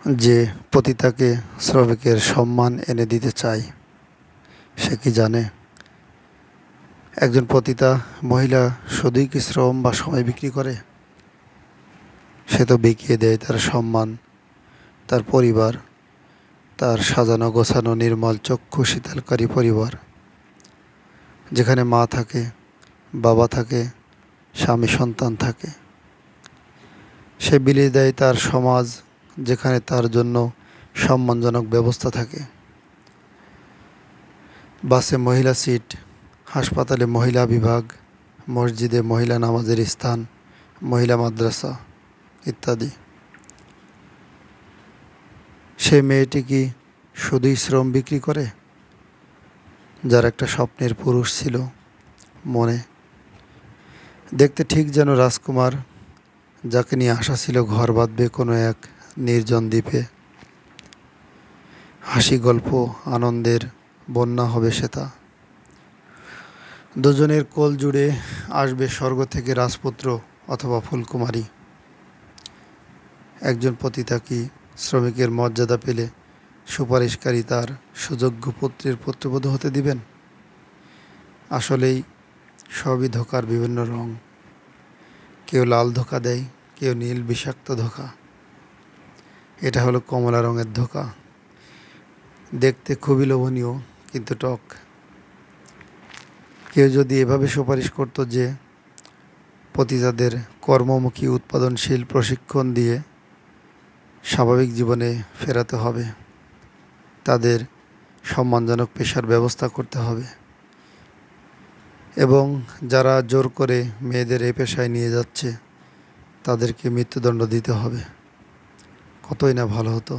যে পতিতাকে শ্রমিকের সম্মান এনে দিতে চায়, সে কি জানে একজন পতিতা মহিলা শুধুই কি শ্রম বা সময় বিক্রি করে? সে তো বিকিয়ে দেয় তার সম্মান, তার পরিবার, তার সাজানো গোছানো নির্মল চক্ষু শীতলকারী পরিবার, যেখানে মা থাকে, বাবা থাকে, স্বামী সন্তান থাকে। সে বিলিয়ে দেয় তার সমাজ, যেখানে তার জন্য সম্মানজনক ব্যবস্থা থাকে। বাসে মহিলা সিট, হাসপাতালে মহিলা বিভাগ, মসজিদে মহিলা নামাজের স্থান, মহিলা মাদ্রাসা ইত্যাদি। সেই মেয়েটি কি শুধুই শ্রম বিক্রি করে, যার একটা স্বপ্নের পুরুষ ছিল মনে? দেখতে ঠিক যেন রাজকুমার, যাকে নিয়ে আশা ছিল ঘর বাঁধবে কোনো এক নির্জন দ্বীপে। হাসি গল্প আনন্দের বন্যা হবে সেটা। দুজনের কোল জুড়ে আসবে স্বর্গ থেকে রাজপুত্র অথবা ফুলকুমারী। একজন পতিতা কি শ্রমিকের মর্যাদা পেলে সুপারিশকারী তার সুযোগ্য পুত্রের পুত্রবধূ হতে দিবেন? আসলেই সবই ধোঁকার বিভিন্ন রং। কেউ লাল ধোঁকা দেয়, কেউ নীল বিষাক্ত ধোঁকা। এটা হলো কমলা রঙের ধোঁকা, দেখতে খুবই লোভনীয় কিন্তু টক। কেউ যদি এভাবে সুপারিশ করত যে পতিতাদের কর্মমুখী উৎপাদনশীল প্রশিক্ষণ দিয়ে স্বাভাবিক জীবনে ফেরাতে হবে, তাদের সম্মানজনক পেশার ব্যবস্থা করতে হবে, এবং যারা জোর করে মেয়েদের এই পেশায় নিয়ে যাচ্ছে তাদেরকে মৃত্যুদণ্ড দিতে হবে, কতই না ভালো হতো।